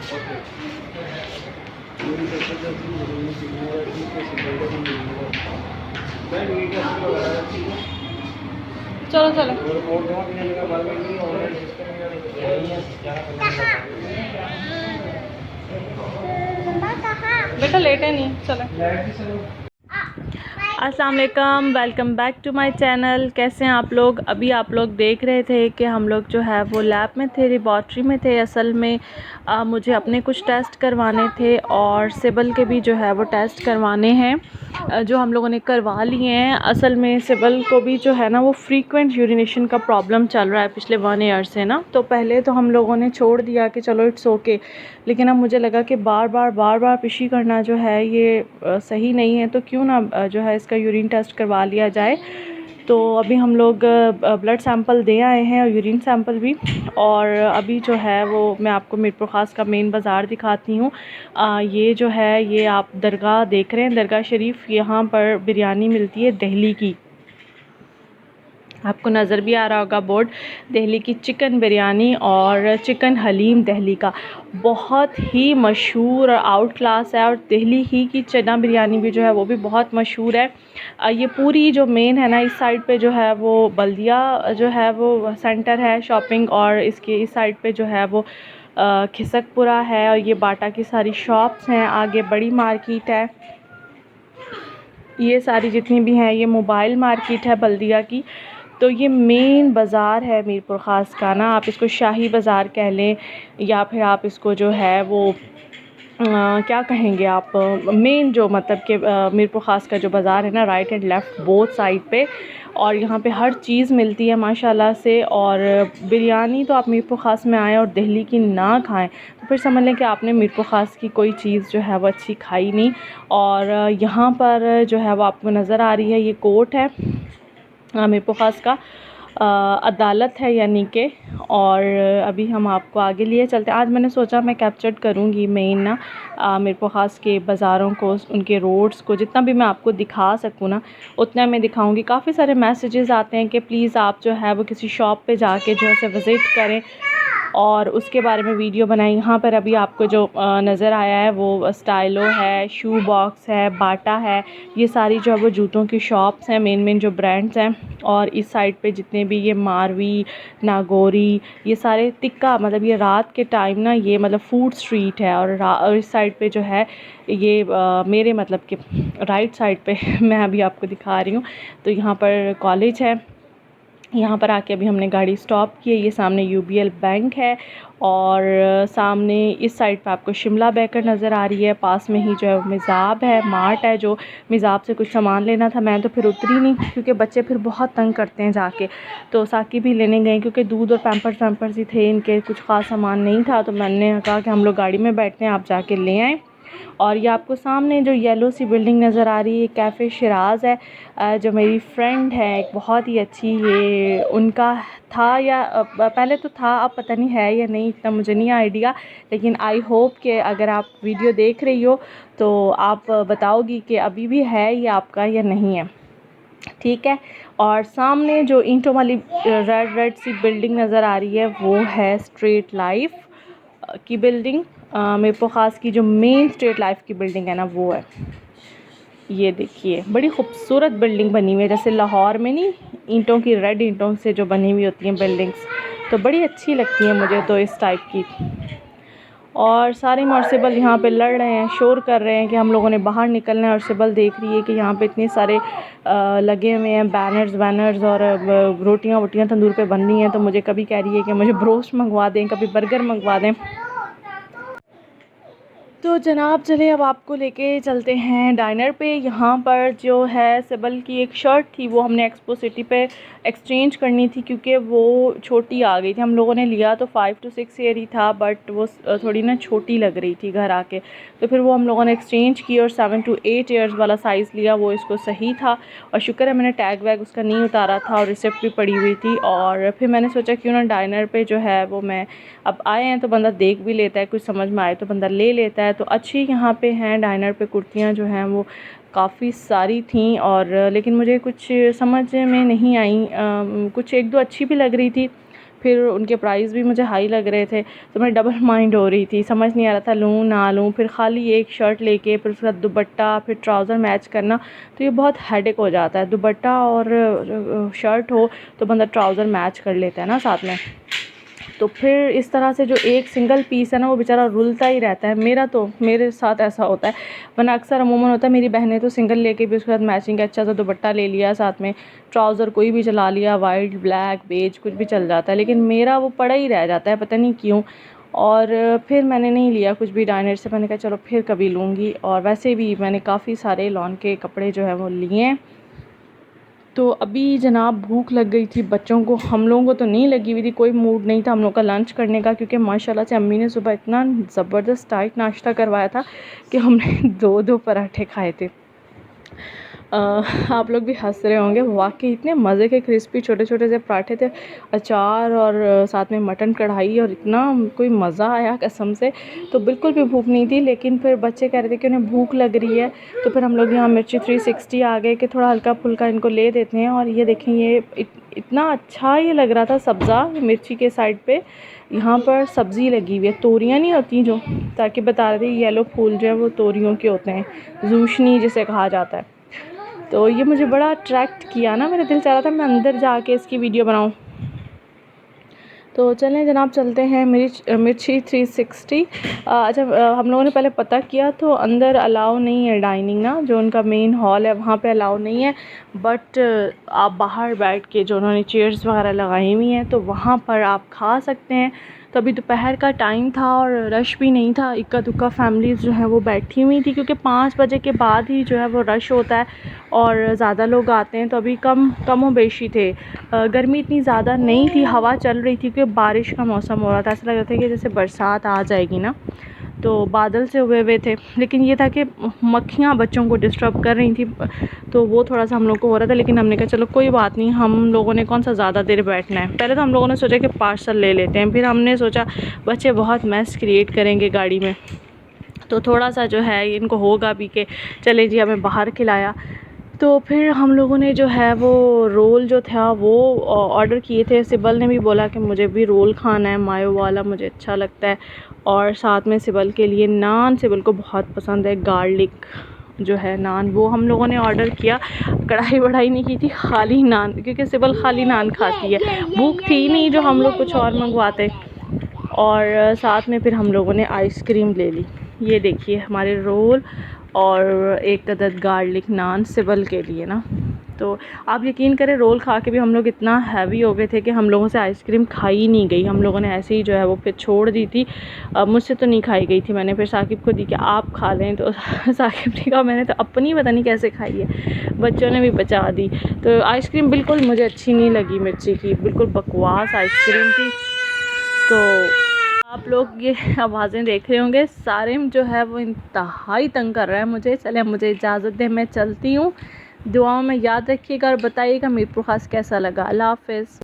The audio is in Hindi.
चलो चलो बेटा लेटे नहीं, चलो। अस्सलाम वालेकुम, welcome back to my channel. कैसे हैं आप लोग? अभी आप लोग देख रहे थे कि हम लोग जो है वो लैब में थे, लेबॉर्ट्री में थे। असल में मुझे अपने कुछ टेस्ट करवाने थे और सिबल के भी जो है वो टेस्ट करवाने हैं, जो हम लोगों ने करवा लिए हैं। असल में सिबल को भी जो है ना वो फ्रीक्वेंट यूरिनेशन का प्रॉब्लम चल रहा है पिछले 1 ईयर से ना। तो पहले तो हम लोगों ने छोड़ दिया कि चलो इट्स ओके, लेकिन अब मुझे लगा कि बार बार पिशी करना जो है ये सही नहीं है, तो क्यों ना जो है इसका यूरिन टेस्ट करवा लिया जाए। तो अभी हम लोग ब्लड सैंपल दे आए हैं और यूरिन सैंपल भी। और अभी जो है वो मैं आपको मीरपुर ख़ास का मेन बाज़ार दिखाती हूँ। ये जो है ये आप दरगाह देख रहे हैं, दरगाह शरीफ। यहाँ पर बिरयानी मिलती है दिल्ली की, आपको नज़र भी आ रहा होगा बोर्ड, दिल्ली की चिकन बिरयानी और चिकन हलीम दिल्ली का बहुत ही मशहूर और आउट क्लास है। और दिल्ली ही की चना बिरयानी भी जो है वो भी बहुत मशहूर है। ये पूरी जो मेन है ना, इस साइड पे जो है वो बल्दिया जो है वो सेंटर है शॉपिंग, और इसके इस साइड पे जो है वो खिसकपुरा है, और ये बाटा की सारी शॉप्स हैं। आगे बड़ी मार्केट है, ये सारी जितनी भी हैं ये मोबाइल मार्केट है बल्दिया की। तो ये मेन बाज़ार है मीरपुर ख़ास का ना, आप इसको शाही बाज़ार कह लें या फिर आप इसको जो है वो क्या कहेंगे आप, मेन जो मतलब कि मीरपुर ख़ास का जो बाज़ार है ना, right and left both side पे। और यहाँ पे हर चीज़ मिलती है माशाल्लाह से। और बिरयानी तो आप मीरपुर ख़ास में आएँ और दिल्ली की ना खाएं तो फिर समझ लें कि आपने मीरपुर ख़ास की कोई चीज़ जो है वो अच्छी खाई नहीं। और यहाँ पर जो है वो आपको नज़र आ रही है, ये कोर्ट है मीरपुर ख़ास का, अदालत है यानी के। और अभी हम आपको आगे लिए चलते हैं। आज मैंने सोचा मैं कैप्चर करूँगी मेन ना मीरपुर ख़ास के बाज़ारों को, उनके रोड्स को, जितना भी मैं आपको दिखा सकूँ ना उतना मैं दिखाऊँगी। काफ़ी सारे मैसेजेस आते हैं कि प्लीज़ आप जो है वो किसी शॉप पे जाके जो है विज़िट करें और उसके बारे में वीडियो बनाएं। यहाँ पर अभी आपको जो नज़र आया है वो स्टाइलो है, शू बॉक्स है, बाटा है, ये सारी जो है वो जूतों की शॉप्स हैं, मेन जो ब्रांड्स हैं। और इस साइड पे जितने भी ये मारवी, नागौरी, ये सारे तिक्का, मतलब ये रात के टाइम ना ये मतलब फूड स्ट्रीट है। और इस साइड पे जो है ये मेरे मतलब कि राइट साइड पे मैं अभी आपको दिखा रही हूँ, तो यहाँ पर कॉलेज है। यहाँ पर आके अभी हमने गाड़ी स्टॉप की है। ये सामने यूबीएल बैंक है और सामने इस साइड पे आपको शिमला बेकर नज़र आ रही है। पास में ही जो है मिज़ाब है, मार्ट है, जो मिज़ाब से कुछ सामान लेना था। मैं तो फिर उतरी नहीं क्योंकि बच्चे फिर बहुत तंग करते हैं जाके, तो साकी भी लेने गए क्योंकि दूध और पैम्पर्स ही थे इनके, कुछ ख़ास सामान नहीं था। तो मैंने कहा कि हम लोग गाड़ी में बैठते हैं, आप जाके ले आएँ। और ये आपको सामने जो येलो सी बिल्डिंग नज़र आ रही है, कैफ़े शिराज़ है, जो मेरी फ्रेंड है एक बहुत ही अच्छी, ये उनका था या पहले तो था, अब पता नहीं है या नहीं, इतना मुझे नहीं आइडिया। लेकिन आई होप कि अगर आप वीडियो देख रही हो तो आप बताओगी कि अभी भी है ये आपका या नहीं है, ठीक है। और सामने जो ईंटों वाली रेड सी बिल्डिंग नज़र आ रही है वो है स्ट्रीट लाइफ की बिल्डिंग। मीरपुर ख़ास की जो मेन स्ट्रीट लाइफ की बिल्डिंग है ना वो है। ये देखिए बड़ी खूबसूरत बिल्डिंग बनी हुई है, जैसे लाहौर में नहीं ईंटों की, रेड ईंटों से जो बनी हुई होती हैं बिल्डिंग्स, तो बड़ी अच्छी लगती हैं मुझे तो इस टाइप की। और सारे मर्सिबल यहाँ पे लड़ रहे हैं, शोर कर रहे हैं कि हम लोगों ने बाहर निकलना है। और सिबल देख रही है कि यहाँ पे इतने सारे लगे हुए हैं बैनर्स और रोटियाँ वोटियाँ तंदूर पे बन रही हैं। तो मुझे कभी कह रही है कि मुझे ब्रोस्ट मंगवा दें, कभी बर्गर मंगवा दें। तो जनाब चले अब आपको लेके चलते हैं डाइनर पे। यहाँ पर जो है सिबल की एक शर्ट थी वो हमने एक्सपो सिटी पे एक्सचेंज करनी थी क्योंकि वो छोटी आ गई थी। हम लोगों ने लिया तो 5 to 6 ईयर ही था, बट वो थोड़ी ना छोटी लग रही थी घर आके, तो फिर वो हम लोगों ने एक्सचेंज की और 7 to 8 ईयर्स वाला साइज़ लिया, वो इसको सही था। और शुक्र है मैंने टैग वैग उसका नहीं उतारा था और रिसिप्ट भी पड़ी हुई थी। और फिर मैंने सोचा क्यों ना डाइनर पे जो है वो मैं, अब आए हैं तो बंदा देख भी लेता है, कुछ समझ में आए तो बंदा ले लेता है। तो अच्छी यहाँ पे हैं डाइनर पे कुर्तियाँ जो हैं वो काफ़ी सारी थी, और लेकिन मुझे कुछ समझ में नहीं आई, कुछ एक दो अच्छी भी लग रही थी। फिर उनके प्राइस भी मुझे हाई लग रहे थे, तो मैं डबल माइंड हो रही थी, समझ नहीं आ रहा था लूँ ना लूँ। फिर खाली एक शर्ट लेके फिर उसके साथ दुपट्टा फिर ट्राउज़र मैच करना, तो ये बहुत हेडेक हो जाता है। दुपट्टा और शर्ट हो तो बंदा ट्राउज़र मैच कर लेता है ना साथ में। तो फिर इस तरह से जो एक सिंगल पीस है ना वो बेचारा रुलता ही रहता है। मेरे साथ ऐसा होता है, वरना अक्सर अमूमन होता है मेरी बहनें तो सिंगल लेके भी उसके साथ मैचिंग का अच्छा सा दुपट्टा ले लिया, साथ में ट्राउज़र कोई भी चला लिया, वाइट ब्लैक बेज कुछ भी चल जाता है, लेकिन मेरा वो पड़ा ही रह जाता है, पता नहीं क्यों। और फिर मैंने नहीं लिया कुछ भी डायनेट से, मैंने कहा चलो फिर कभी लूँगी। और वैसे भी मैंने काफ़ी सारे लॉन के कपड़े जो है वो लिए हैं। तो अभी जनाब भूख लग गई थी बच्चों को, हम लोगों को तो नहीं लगी हुई थी, कोई मूड नहीं था हम लोग का लंच करने का, क्योंकि माशाल्लाह से अम्मी ने सुबह इतना ज़बरदस्त टाइट नाश्ता करवाया था कि हमने 2-2 पराठे खाए थे। आप लोग भी हंस रहे होंगे, वाकई इतने मज़े के क्रिस्पी छोटे छोटे से पराठे थे, अचार और साथ में मटन कढ़ाई, और इतना कोई मज़ा आया कसम से। तो बिल्कुल भी भूख नहीं थी, लेकिन फिर बच्चे कह रहे थे कि उन्हें भूख लग रही है, तो फिर हम लोग यहाँ मिर्ची 360 आ गए कि थोड़ा हल्का फुल्का इनको ले देते हैं। और ये देखें, ये इतना अच्छा ये लग रहा था सब्ज़ा, मिर्ची के साइड पे यहाँ पर सब्ज़ी लगी हुई है, तोरियाँ नहीं होती जो, ताकि बता रहे थे येलो फूल जो है वो तोरियों के होते हैं, जूशनी जिसे कहा जाता है। तो ये मुझे बड़ा अट्रैक्ट किया ना, मेरा दिल चाह रहा था मैं अंदर जाके इसकी वीडियो बनाऊं। तो चलें जनाब, चलते हैं मिर्ची 360। अच्छा, हम लोगों ने पहले पता किया तो अंदर अलाउ नहीं है डाइनिंग ना, जो उनका मेन हॉल है वहाँ पे अलाउ नहीं है, बट आप बाहर बैठ के जो उन्होंने चेयर्स वगैरह लगाई हुई हैं तो वहाँ पर आप खा सकते हैं। तो अभी दोपहर का टाइम था और रश भी नहीं था, इक्का दुक्का फैमिलीज़ जो है वो बैठी हुई थी, क्योंकि 5 बजे के बाद ही जो है वो रश होता है और ज़्यादा लोग आते हैं। तो अभी कम बेशी थे, गर्मी इतनी ज़्यादा नहीं थी, हवा चल रही थी क्योंकि बारिश का मौसम हो रहा था, ऐसा लग रहा था कि जैसे बरसात आ जाएगी ना, तो बादल से हुए थे। लेकिन ये था कि मक्खियाँ बच्चों को डिस्टर्ब कर रही थी, तो वो थोड़ा सा हम लोग को हो रहा था, लेकिन हमने कहा चलो कोई बात नहीं, हम लोगों ने कौन सा ज़्यादा देर बैठना है। पहले तो हम लोगों ने सोचा कि पार्सल ले लेते हैं, फिर हमने सोचा बच्चे बहुत मैस क्रिएट करेंगे गाड़ी में, तो थोड़ा सा जो है इनको होगा भी कि चले जी हमें बाहर खिलाया। तो फिर हम लोगों ने जो है वो रोल जो था वो ऑर्डर किए थे। सिबल ने भी बोला कि मुझे भी रोल खाना है, मायो वाला मुझे अच्छा लगता है, और साथ में सिबल के लिए नान, सिबल को बहुत पसंद है गार्लिक जो है नान, वो हम लोगों ने ऑर्डर किया। कढ़ाई वढ़ाई नहीं की थी, खाली नान, क्योंकि सिबल खाली नान खाती है, भूख थी नहीं जो हम लोग कुछ और मंगवाते। और साथ में फिर हम लोगों ने आइसक्रीम ले ली। ये देखिए हमारे रोल और एक अदद गार्लिक नान सिबल के लिए ना। तो आप यकीन करें, रोल खा के भी हम लोग इतना हैवी हो गए थे कि हम लोगों से आइसक्रीम खाई नहीं गई, हम लोगों ने ऐसे ही जो है वो फिर छोड़ दी थी। मुझसे तो नहीं खाई गई थी, मैंने फिर साकिब को दी कि आप खा लें, तो साकिब ने कहा मैंने तो अपनी पता नहीं कैसे खाई है, बच्चों ने भी बचा दी। तो आइसक्रीम बिल्कुल मुझे अच्छी नहीं लगी, मिर्ची की बिल्कुल बकवास आइसक्रीम थी। तो आप लोग ये आवाज़ें देख रहे होंगे, सारिम जो है वो इंतहाई तंग कर रहा है मुझे। चले मुझे इजाज़त दे, मैं चलती हूँ। दुआओं में याद रखिएगा और बताइएगा मीरपुर ख़ास कैसा लगा। अल्लाह हाफ़िज़।